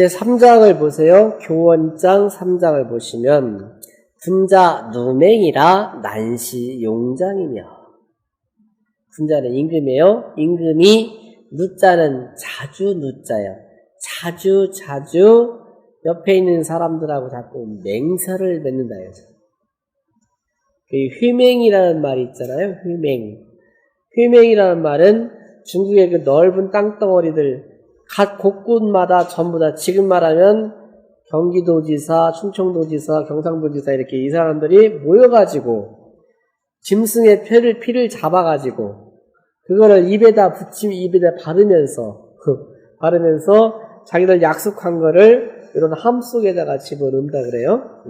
3장을 보세요. 교원장 3장을 보시면 군자 누맹이라 난시 용장이며, 군자는 임금이에요. 임금이 누자는 자주 누자예요. 자주 옆에 있는 사람들하고 자꾸 맹설을 맺는다 해서. 휘맹이라는 말이 있잖아요. 휘맹이라는 말은 중국의 그 넓은 땅덩어리들 각 곳곳마다 전부 다 지금 말하면 경기도지사, 충청도지사, 경상도지사 이렇게 이 사람들이 모여가지고 짐승의 피를 잡아가지고 그거를 입에다 바르면서 자기들 약속한 거를 이런 함 속에다가 집어넣는다 그래요.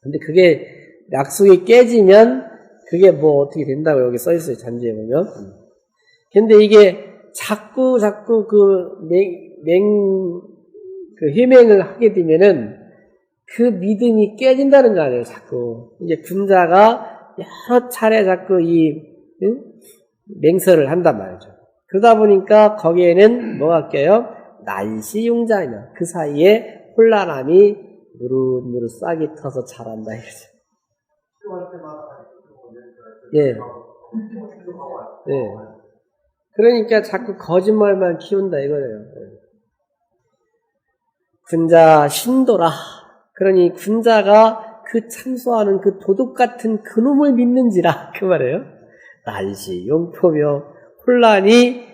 근데 그게 약속이 깨지면 그게 뭐 어떻게 된다고 여기 써있어요. 잔지에 보면. 근데 이게 자꾸 희맹을 하게 되면은 그 믿음이 깨진다는 거 아니에요. 자꾸 이제 군자가 여러 차례 자꾸 맹설을 한단 말이죠. 그러다 보니까 거기에는 뭐가 껴요? 난시용자이며 그 사이에 혼란함이 무릇무릇 싹이 터서 자란다 이거죠. 예. 네. 그러니까 자꾸 거짓말만 키운다 이거예요. 군자 신도라. 그러니 군자가 그 참소하는 그 도둑 같은 그놈을 믿는지라 그 말이에요. 난시 용포며 혼란이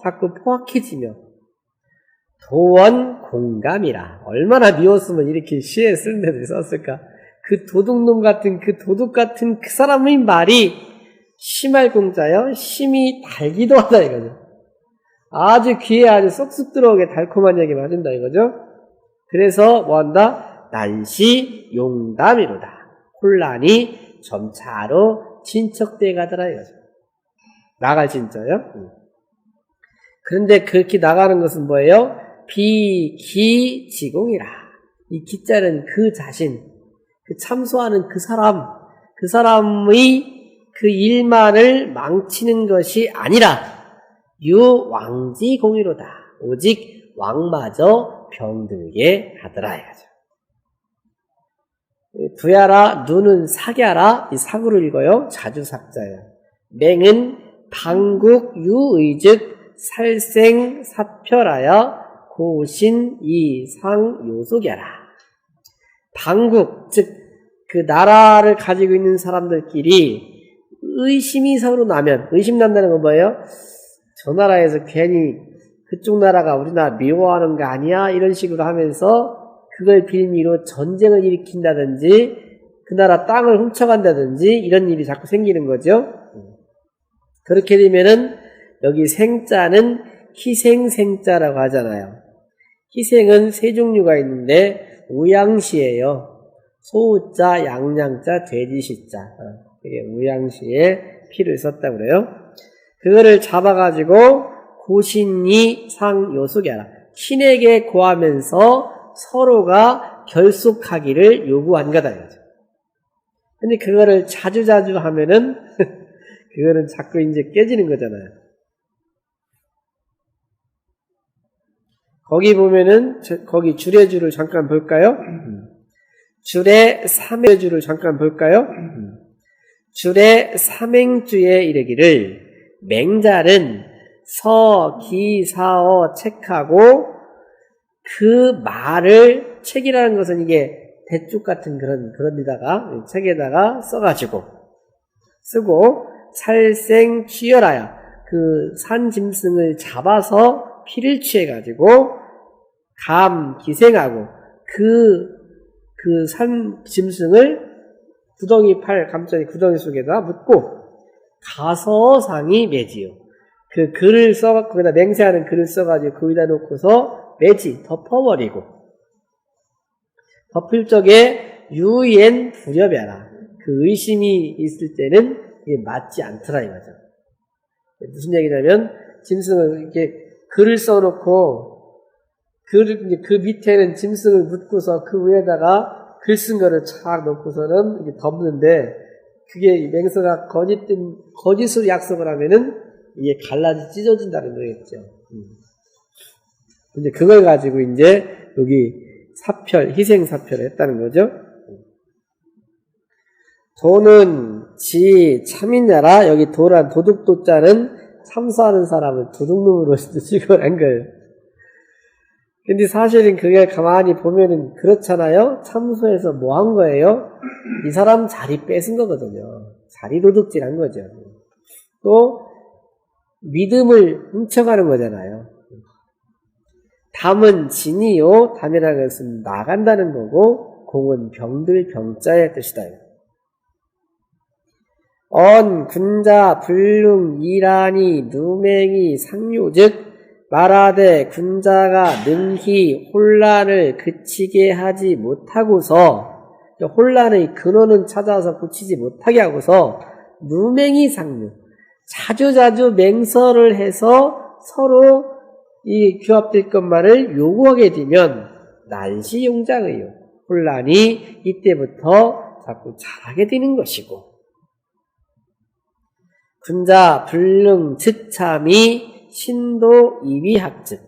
자꾸 포악해지며 도원 공감이라. 얼마나 미웠으면 이렇게 시에 쓰는 데도 썼을까. 그 도둑놈 같은 그 사람의 말이 심할 공자요. 심이 달기도 하다 이거죠. 아주 귀에 아주 쏙쏙 들어오게 달콤한 얘기만 해준다 이거죠. 그래서 뭐한다? 난시 용담이로다. 혼란이 점차로 진척돼 가더라 이거죠. 나갈 진짜요. 그런데 그렇게 나가는 것은 뭐예요? 비기지공이라. 이 기자는 그 자신, 그 참소하는 그 사람의 그 일만을 망치는 것이 아니라 유왕지공이로다. 오직 왕마저 병들게 하더라 이거죠. 두야라 누는 사갸라 이 사구를 읽어요. 자주삭자예요. 맹은 방국 유의즉 살생 사표라야 고신 이상 요속야라. 방국 즉 그 나라를 가지고 있는 사람들끼리 의심이 서로 나면, 의심 난다는 건 뭐예요? 저 나라에서 괜히 그쪽 나라가 우리나라 미워하는 거 아니야? 이런 식으로 하면서 그걸 빌미로 전쟁을 일으킨다든지 그 나라 땅을 훔쳐간다든지 이런 일이 자꾸 생기는 거죠. 그렇게 되면은 여기 생자는 희생생자라고 하잖아요. 희생은 세 종류가 있는데 우양시예요. 소우자, 양양자, 돼지시자. 이게 우양시에 피를 썼다고 그래요. 그거를 잡아가지고 고신이 상요속이하라. 신에게 고하면서 서로가 결속하기를 요구한 거다. 근데 그거를 자주자주 하면은 그거는 자꾸 이제 깨지는 거잖아요. 거기 보면은 거기 주례주를 잠깐 볼까요? 주례 삼행주를 잠깐 볼까요? 주례 삼행주에 이르기를 맹자는 서기사어 책하고 그 말을 책이라는 것은 이게 대쭉 같은 그런 데다가 책에다가 쓰고 살생 취열하여 그 산 짐승을 잡아서 피를 취해가지고 기생하고 그 산 짐승을 감전이 구덩이 속에다 묻고 가서상이 매지요. 그 글을 써갖고 거기다 맹세하는 글을 써가지고 거기다 놓고서 덮어버리고 덮을 적에 유엔 불협야라. 그 의심이 있을 때는 이게 맞지 않더라 이거죠. 무슨 얘기냐면 짐승을 이렇게 글을 써놓고 그 밑에는 짐승을 묻고서 그 위에다가 글 쓴 거를 착 놓고서는 이렇게 덮는데 그게 맹서가 거짓으로 약속을 하면은 이게 갈라져 찢어진다는 거겠죠. 이제 그걸 가지고 이제 여기 희생 사표를 했다는 거죠. 도는 지 참인자라, 여기 도란 도둑도자는 참수하는 사람을 도둑놈으로 찍어낸 거예요. 근데 사실은 그게 가만히 보면은 그렇잖아요. 참수해서 뭐 한 거예요? 이 사람 자리 뺏은 거거든요. 자리 도둑질 한 거죠. 또 믿음을 훔쳐가는 거잖아요. 담은 진이요, 담이라는 것은 나간다는 거고, 공은 병들 병자의 뜻이다. 언, 군자, 불능, 이란이, 누맹이, 상요, 즉 말하되 군자가 능히 혼란을 그치게 하지 못하고서, 혼란의 근원은 찾아서 고치지 못하게 하고서 누맹이 상류, 자주자주 맹설을 해서 서로 이 규합될 것만을 요구하게 되면 난시용장의요, 혼란이 이때부터 자꾸 잘하게 되는 것이고, 군자, 불능, 즉참이 신도 이위합즉,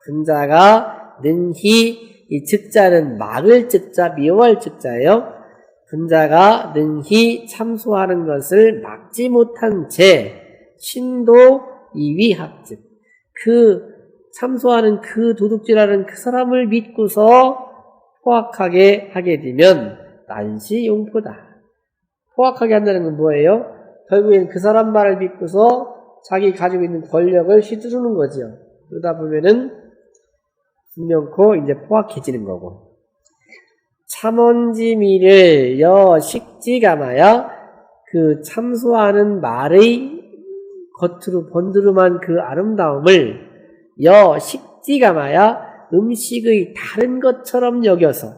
군자가 능히, 이 즉자는 막을 즉자, 미워할 즉자예요. 군자가 능히 참소하는 것을 막지 못한 채 신도 이위합즉, 그 참소하는 그 도둑질하는 그 사람을 믿고서 포악하게 하게 되면 난시용포다. 포악하게 한다는 건 뭐예요? 결국엔 그 사람 말을 믿고서 자기 가지고 있는 권력을 휘두르는 거죠. 그러다 보면은 분명코 이제 포악해지는 거고. 참언지미를 여식지감하여, 그 참소하는 말의 겉으로 번드름한 그 아름다움을 여식지감하여 음식의 다른 것처럼 여겨서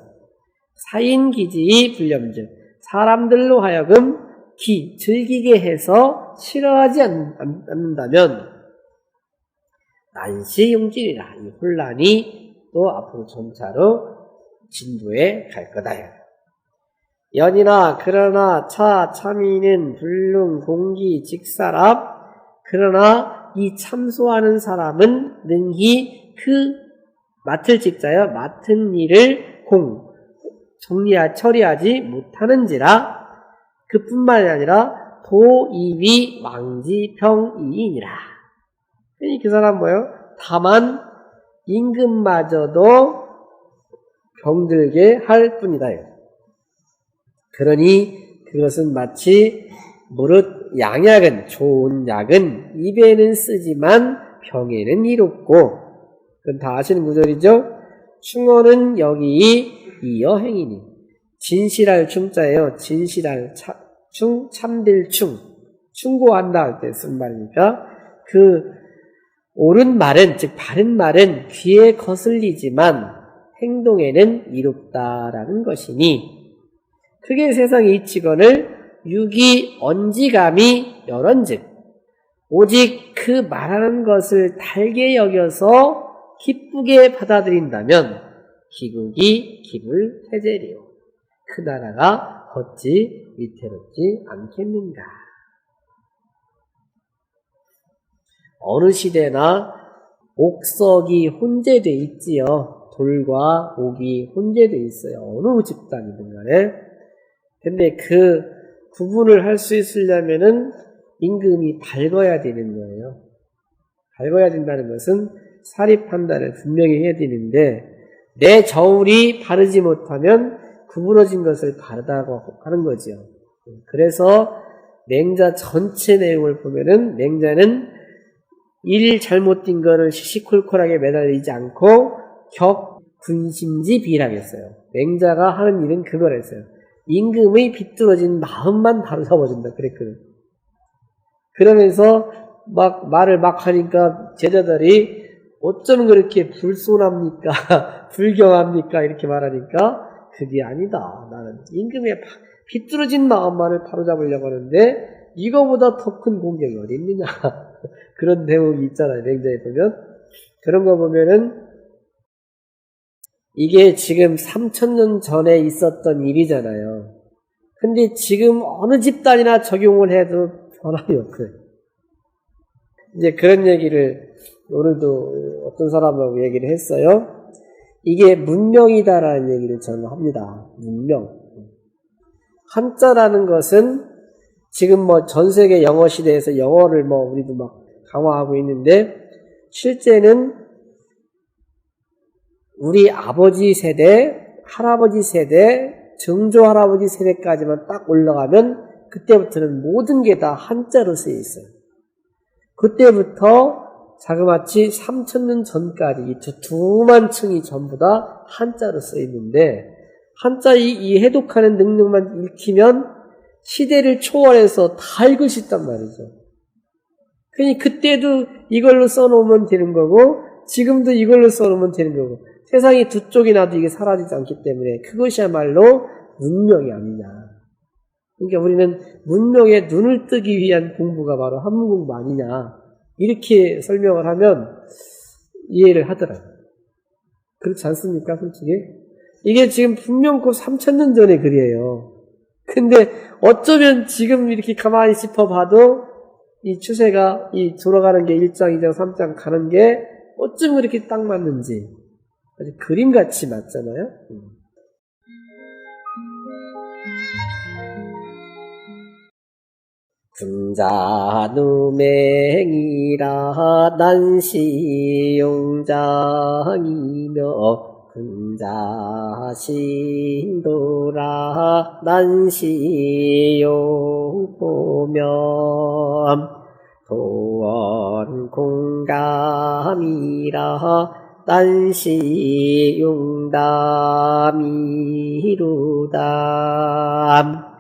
사인기지의 불념즉, 사람들로 하여금 즐기게 해서 싫어하지 않는다면 난시용질이라, 이 혼란이 또 앞으로 점차로 진도에 갈 거다. 연이나 그러나 참이는 불능 공기 직사랍, 그러나 이 참소하는 사람은 능히 그 맡을 직자여 맡은 일을 처리하지 못하는지라, 그뿐만이 아니라 도이위 왕지평이이니라. 그 사람 뭐예요? 다만 임금마저도 병들게 할 뿐이다. 그러니 그것은 마치 무릇 양약은, 좋은 약은 입에는 쓰지만 병에는 이롭고, 그건 다 아시는 구절이죠. 충어는 여기 이 여행이니, 진실할 충자예요. 진실할 참될 충고한다 할 때 쓴 말이니까, 그 옳은 말은, 즉 바른 말은 귀에 거슬리지만 행동에는 이롭다라는 것이니, 크게 세상의 이치건을 유기 언지감이 여런즉, 오직 그 말하는 것을 달게 여겨서 기쁘게 받아들인다면 기국이 기불 태제리요, 그 나라가 어찌 위태롭지 않겠는가. 어느 시대나 옥석이 혼재돼 있지요. 돌과 옥이 혼재돼 있어요. 어느 집단이든 간에. 근데 그 구분을 할 수 있으려면은 임금이 밝아야 되는 거예요. 밝아야 된다는 것은 사리 판단을 분명히 해야 되는데, 내 저울이 바르지 못하면 구부러진 것을 바르다고 하는 거죠. 그래서 맹자 전체 내용을 보면은 맹자는 일 잘못된 거를 시시콜콜하게 매달리지 않고 격군심지 비라겠어요. 맹자가 하는 일은 그거랬어요. 임금의 비뚤어진 마음만 바로 잡아준다 그랬거든. 그러면서 막 말을 막 하니까 제자들이 어쩜 그렇게 불손합니까? 불경합니까? 이렇게 말하니까 그게 아니다. 나는 임금의 비뚤어진 마음만을 바로잡으려고 하는데 이거보다 더 큰 공격이 어디 있느냐. 그런 대목이 있잖아요. 맹자에 보면. 그런 거 보면은 이게 지금 3000년 전에 있었던 일이잖아요. 근데 지금 어느 집단이나 적용을 해도 변함이 없어요. 이제 그런 얘기를 오늘도 어떤 사람하고 얘기를 했어요. 이게 문명이다라는 얘기를 저는 합니다. 문명. 한자라는 것은 지금 뭐 전 세계 영어 시대에서 영어를 뭐 우리도 막 강화하고 있는데 실제는 우리 아버지 세대, 할아버지 세대, 증조 할아버지 세대까지만 딱 올라가면 그때부터는 모든 게 다 한자로 쓰여 있어요. 그때부터 자그마치 3000년 전까지 이 두툼한 층이 전부 다 한자로 쓰여 있는데 한자 이 해독하는 능력만 익히면 시대를 초월해서 다 읽을 수 있단 말이죠. 그러니 그때도 이걸로 써놓으면 되는 거고 지금도 이걸로 써놓으면 되는 거고 세상이 두 쪽이 나도 이게 사라지지 않기 때문에 그것이야말로 문명이 아니냐. 그러니까 우리는 문명에 눈을 뜨기 위한 공부가 바로 한문 공부 아니냐. 이렇게 설명을 하면 이해를 하더라고요. 그렇지 않습니까, 솔직히? 이게 지금 분명 그 3000년 전의 글이에요. 근데 어쩌면 지금 이렇게 가만히 짚어봐도 이 추세가 이 돌아가는 게 1장, 2장, 3장 가는 게 어쩜 그렇게 딱 맞는지 아주 그림같이 맞잖아요. 군자누맹이라 난시용장이며 군자신도라 난시용보면 도원공감이라 난시용담이루담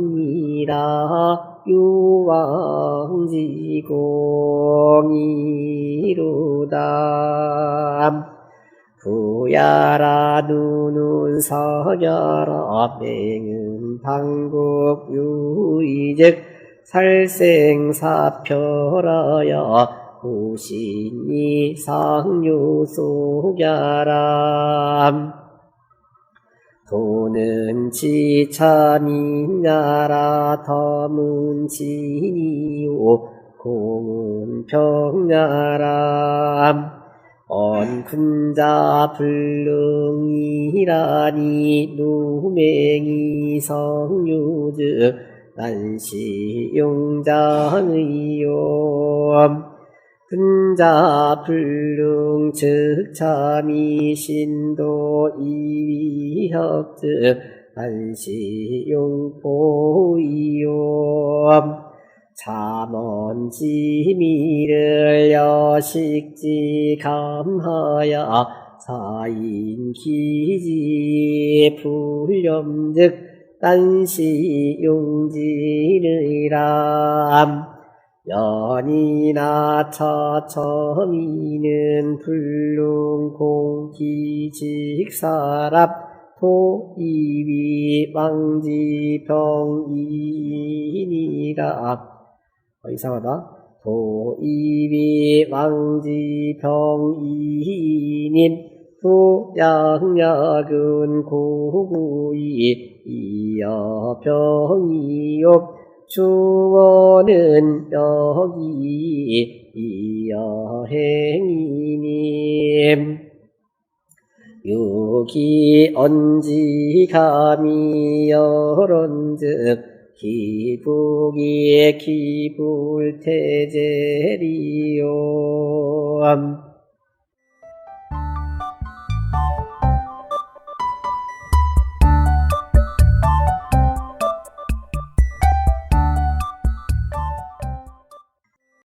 비기지공이라 유왕지공이루담 부야라 누눈 서여라 맹은 방국 유의즉 살생사표라야 무신이 상유속야람 도는 지참이냐라 덤은 진이요 공은 병냐람 언군자 불능이라니 누맹이 성유즉 난시용장의용 근자 불능 즉 참이신도 이위협즉 난시용보이용 잠언지미를 여식지 감하야 사인기지 불념즉 난시용지르이람 연이나 처처미는 불능공기직사랍 도이위 왕지병이니라. 이상하다. 도이위 왕지병이님 도양약은 고구이 이여병이욕 중원은 여기 이여행이님 유기 언지감이 여론즉 기북이 기불태제리요